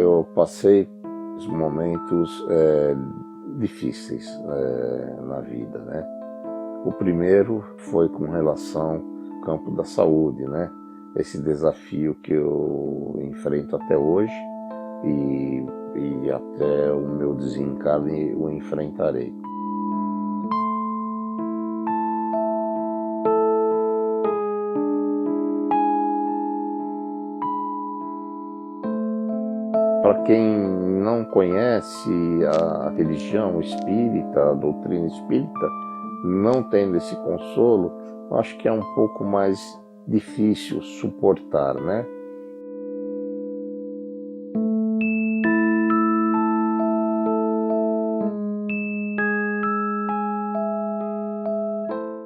eu passei momentos difíceis na vida, né? O primeiro foi com relação ao campo da saúde, né? Esse desafio que eu enfrento até hoje e até o meu desencarne o enfrentarei. Para quem não conhece a religião espírita, a doutrina espírita, não tendo esse consolo, acho que é um pouco mais difícil suportar, né?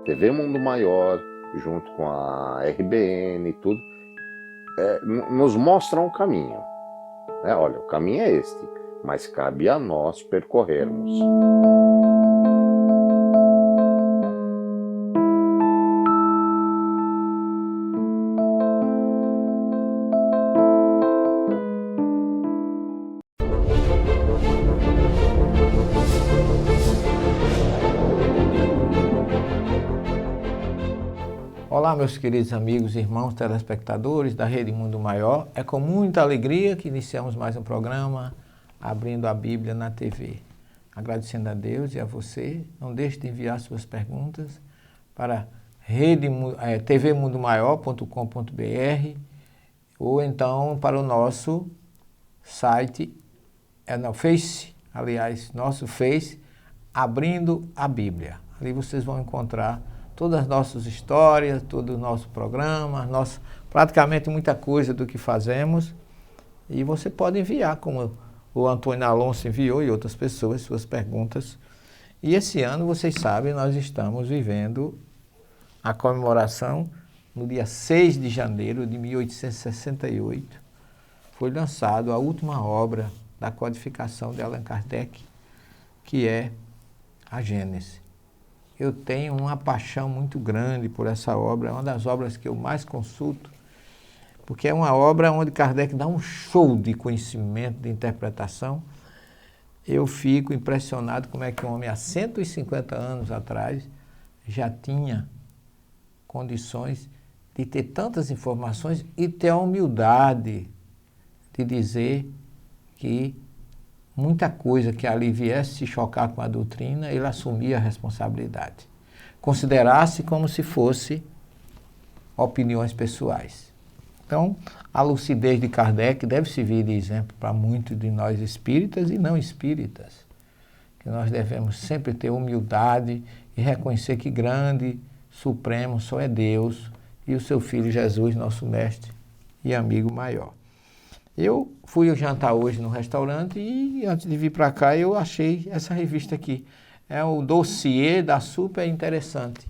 TV Mundo Maior, junto com a RBN e tudo, nos mostram o caminho. Olha, o caminho é este, mas cabe a nós percorrermos. Olá, meus queridos amigos e irmãos telespectadores da Rede Mundo Maior. É com muita alegria que iniciamos mais um programa Abrindo a Bíblia na TV. Agradecendo a Deus e a você, não deixe de enviar suas perguntas para tvmundomaior.com.br ou então para o nosso site, nosso Face, Abrindo a Bíblia. Ali vocês vão encontrar todas as nossas histórias, todo o nosso programa, praticamente muita coisa do que fazemos. E você pode enviar, como o Antônio Alonso enviou e outras pessoas, suas perguntas. E esse ano, vocês sabem, nós estamos vivendo a comemoração no dia 6 de janeiro de 1868. Foi lançado a última obra da codificação de Allan Kardec, que é a Gênese. Eu tenho uma paixão muito grande por essa obra, é uma das obras que eu mais consulto, porque é uma obra onde Kardec dá um show de conhecimento, de interpretação. Eu fico impressionado como é que um homem há 150 anos atrás já tinha condições de ter tantas informações e ter a humildade de dizer que muita coisa que ali viesse se chocar com a doutrina, ele assumia a responsabilidade. Considerasse como se fosse opiniões pessoais. Então, a lucidez de Kardec deve servir de exemplo para muitos de nós espíritas e não espíritas, que nós devemos sempre ter humildade e reconhecer que grande, supremo só é Deus e o seu Filho Jesus, nosso mestre e amigo maior. Eu fui jantar hoje no restaurante e antes de vir para cá eu achei essa revista aqui. É o dossiê da Super Interessante.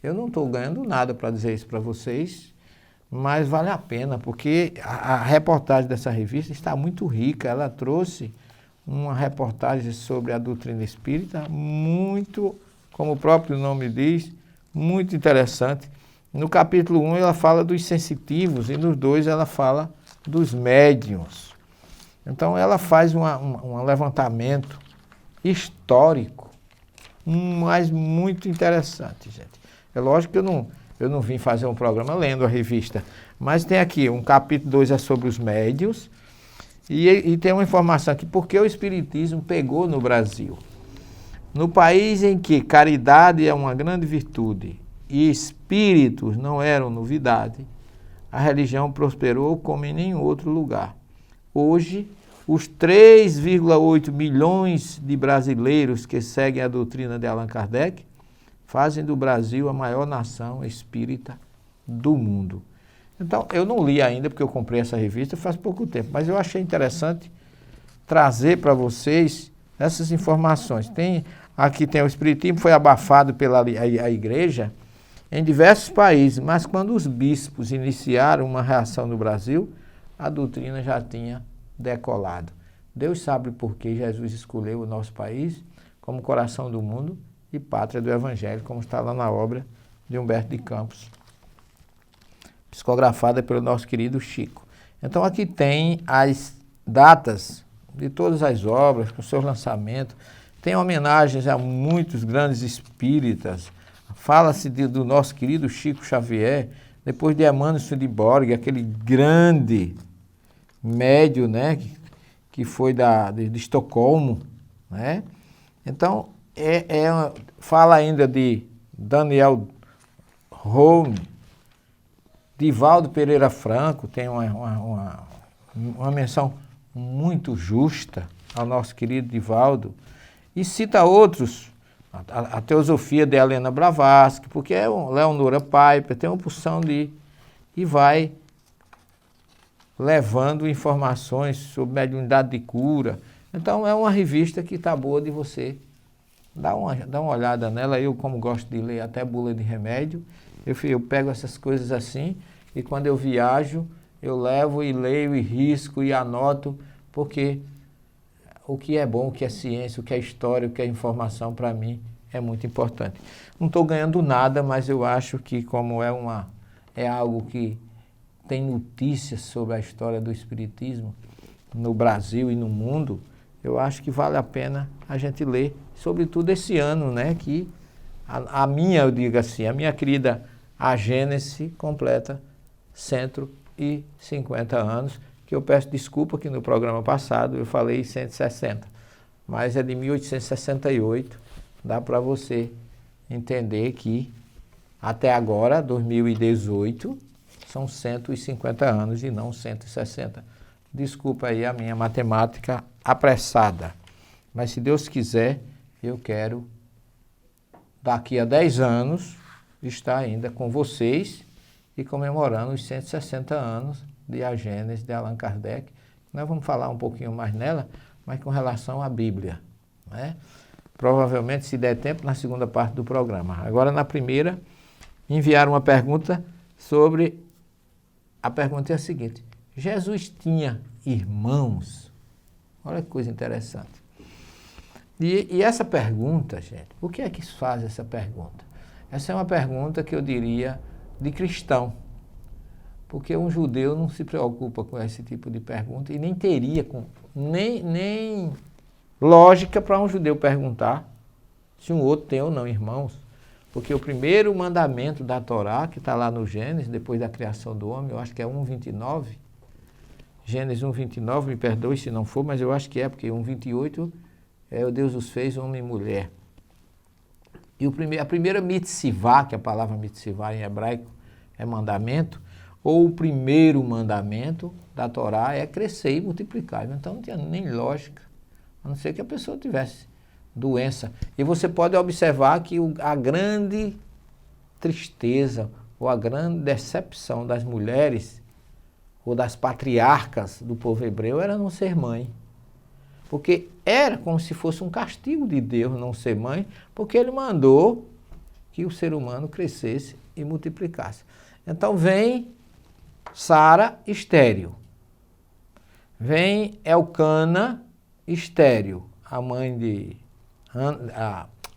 Eu não estou ganhando nada para dizer isso para vocês, mas vale a pena, porque a reportagem dessa revista está muito rica. Ela trouxe uma reportagem sobre a doutrina espírita muito, como o próprio nome diz, muito interessante. No capítulo 1 ela fala dos sensitivos e nos 2 ela fala dos médiuns. Então ela faz um levantamento histórico, mas muito interessante, gente. É lógico que eu não vim fazer um programa lendo a revista, mas tem aqui, um capítulo 2 é sobre os médiuns, e tem uma informação aqui, porque o Espiritismo pegou no Brasil. No país em que caridade é uma grande virtude e espíritos não eram novidade, a religião prosperou como em nenhum outro lugar. Hoje, os 3,8 milhões de brasileiros que seguem a doutrina de Allan Kardec fazem do Brasil a maior nação espírita do mundo. Então, eu não li ainda, porque eu comprei essa revista faz pouco tempo, mas eu achei interessante trazer para vocês essas informações. Aqui tem o Espiritismo, foi abafado pela a igreja em diversos países, mas quando os bispos iniciaram uma reação no Brasil, a doutrina já tinha decolado. Deus sabe por que Jesus escolheu o nosso país como coração do mundo e pátria do Evangelho, como está lá na obra de Humberto de Campos, psicografada pelo nosso querido Chico. Então aqui tem as datas de todas as obras, com seus lançamentos. Tem homenagens a muitos grandes espíritas. Fala-se do nosso querido Chico Xavier, depois de Emmanuel Swedenborg, aquele grande médium, né, que foi de Estocolmo, né? Então, fala ainda de Daniel Home, Divaldo Pereira Franco, tem uma menção muito justa ao nosso querido Divaldo, e cita outros, a teosofia de Helena Blavatsky, porque é Leonora Piper, tem uma porção e vai levando informações sobre mediunidade de cura. Então é uma revista que está boa de você dar uma olhada nela. Eu, como gosto de ler até bula de remédio, eu pego essas coisas assim, e quando eu viajo, eu levo e leio e risco e anoto, porque o que é bom, o que é ciência, o que é história, o que é informação, para mim, é muito importante. Não estou ganhando nada, mas eu acho que como é algo que tem notícias sobre a história do espiritismo no Brasil e no mundo, eu acho que vale a pena a gente ler, sobretudo esse ano, né, que eu digo assim, a minha querida A Gênese completa 150 anos, que eu peço desculpa que no programa passado eu falei 160, mas é de 1868, dá para você entender que até agora, 2018, são 150 anos e não 160. Desculpa aí a minha matemática apressada, mas se Deus quiser, eu quero, daqui a 10 anos, estar ainda com vocês e comemorando os 160 anos de A Gênese de Allan Kardec. Nós vamos falar um pouquinho mais nela, mas com relação à Bíblia, né? Provavelmente, se der tempo, na segunda parte do programa. Agora, na primeira, enviaram uma pergunta sobre... A pergunta é a seguinte: Jesus tinha irmãos? Olha que coisa interessante. E essa pergunta, gente, por que é que se faz essa pergunta? Essa é uma pergunta que eu diria de cristão, porque um judeu não se preocupa com esse tipo de pergunta e nem teria nem lógica para um judeu perguntar se um outro tem ou não irmãos, porque o primeiro mandamento da Torá, que está lá no Gênesis, depois da criação do homem, eu acho que é 1:29, Gênesis 1:29, me perdoe se não for, mas eu acho que é, porque 1:28 o Deus os fez homem e mulher. E a primeira mitzvah, que a palavra mitzvah em hebraico é mandamento, ou o primeiro mandamento da Torá é crescer e multiplicar. Então não tinha nem lógica, a não ser que a pessoa tivesse doença. E você pode observar que a grande tristeza ou a grande decepção das mulheres ou das patriarcas do povo hebreu era não ser mãe. Porque era como se fosse um castigo de Deus não ser mãe, porque ele mandou que o ser humano crescesse e multiplicasse. Então vem Sara estéril. Vem Elcana estéril, a mãe de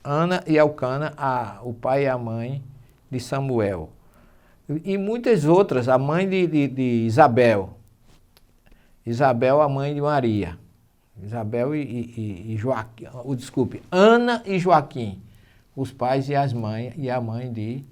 Ana e Elcana, o pai e a mãe de Samuel. E muitas outras, a mãe de Isabel. Isabel, a mãe de Maria. Isabel e Joaquim, desculpe, Ana e Joaquim, os pais e a mãe de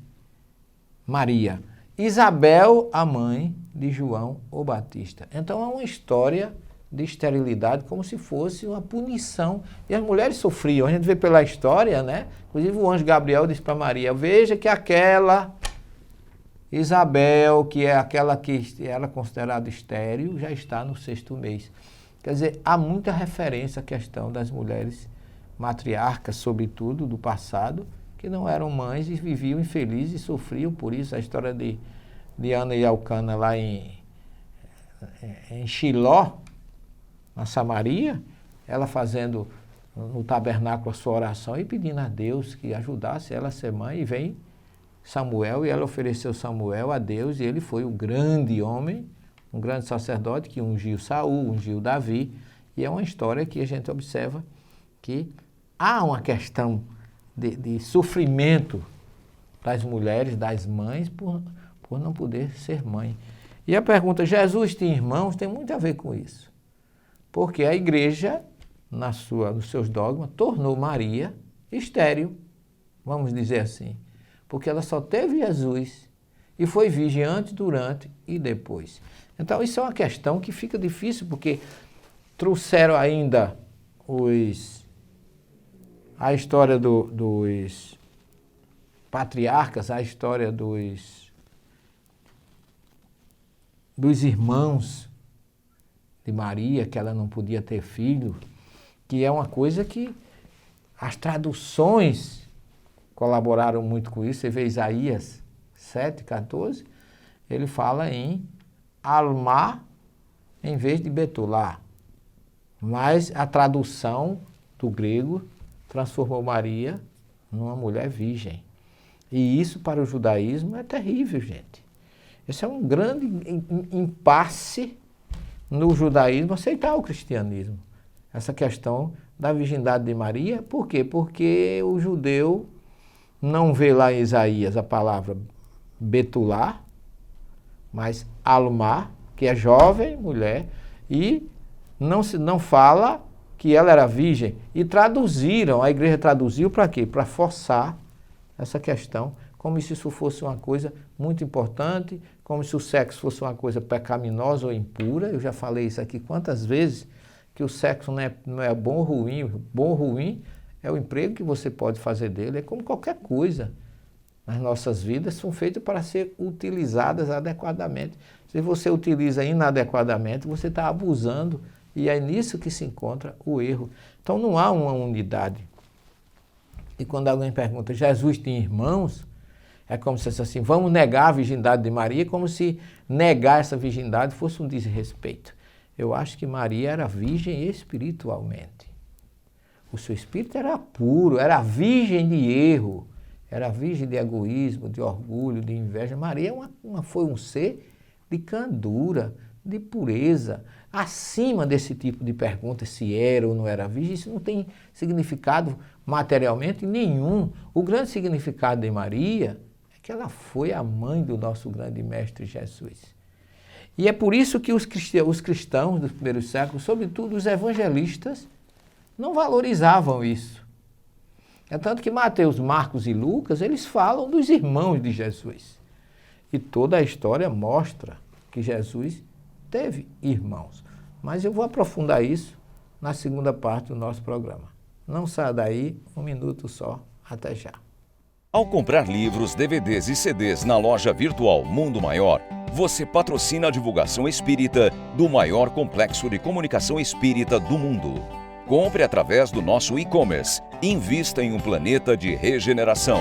Maria. Isabel, a mãe de João o Batista. Então é uma história de esterilidade como se fosse uma punição. E as mulheres sofriam, a gente vê pela história, né? Inclusive o anjo Gabriel disse para Maria: veja que aquela Isabel, que é aquela que era considerada estéril, já está no 6º mês. Quer dizer, há muita referência à questão das mulheres matriarcas, sobretudo do passado, que não eram mães e viviam infelizes e sofriam por isso. A história de Ana e Elcana lá em Shiló, na Samaria, ela fazendo no tabernáculo a sua oração e pedindo a Deus que ajudasse ela a ser mãe, e vem Samuel e ela ofereceu Samuel a Deus, e ele foi o grande homem, um grande sacerdote que ungiu Saul, ungiu Davi, e é uma história que a gente observa que há uma questão de sofrimento das mulheres, das mães, por não poder ser mãe. E a pergunta, Jesus tinha irmãos, tem muito a ver com isso. Porque a igreja, nos seus dogmas, tornou Maria estéril, vamos dizer assim. Porque ela só teve Jesus e foi virgem antes, durante e depois. Então isso é uma questão que fica difícil, porque trouxeram ainda a história dos patriarcas, a história dos irmãos de Maria, que ela não podia ter filho, que é uma coisa que as traduções colaboraram muito com isso. Você vê Isaías 7,14, ele fala em Alma em vez de Betulá. Mas a tradução do grego transformou Maria numa mulher virgem. E isso para o judaísmo é terrível, gente. Esse é um grande impasse no judaísmo aceitar o cristianismo. Essa questão da virgindade de Maria. Por quê? Porque o judeu não vê lá em Isaías a palavra Betulá, mas Alma, que é jovem, mulher, e não fala que ela era virgem. E traduziram, a igreja traduziu para quê? Para forçar essa questão, como se isso fosse uma coisa muito importante, como se o sexo fosse uma coisa pecaminosa ou impura. Eu já falei isso aqui quantas vezes, que o sexo não é bom ou ruim. Bom ou ruim é o emprego que você pode fazer dele, é como qualquer coisa. Nas nossas vidas são feitas para ser utilizadas adequadamente. Se você utiliza inadequadamente, você está abusando, e é nisso que se encontra o erro. Então não há uma unidade. E quando alguém pergunta, Jesus tem irmãos? É como se fosse assim, vamos negar a virgindade de Maria, como se negar essa virgindade fosse um desrespeito. Eu acho que Maria era virgem espiritualmente. O seu espírito era puro, era virgem de erro, era virgem de egoísmo, de orgulho, de inveja. Maria foi um ser de candura, de pureza. Acima desse tipo de pergunta, se era ou não era virgem, isso não tem significado materialmente nenhum. O grande significado de Maria é que ela foi a mãe do nosso grande mestre Jesus. E é por isso que os cristãos dos primeiros séculos, sobretudo os evangelistas, não valorizavam isso. É tanto que Mateus, Marcos e Lucas, eles falam dos irmãos de Jesus. E toda a história mostra que Jesus teve irmãos. Mas eu vou aprofundar isso na segunda parte do nosso programa. Não saia daí, 1 minuto só. Até já. Ao comprar livros, DVDs e CDs na loja virtual Mundo Maior, você patrocina a divulgação espírita do maior complexo de comunicação espírita do mundo. Compre através do nosso e-commerce. Invista em um planeta de regeneração.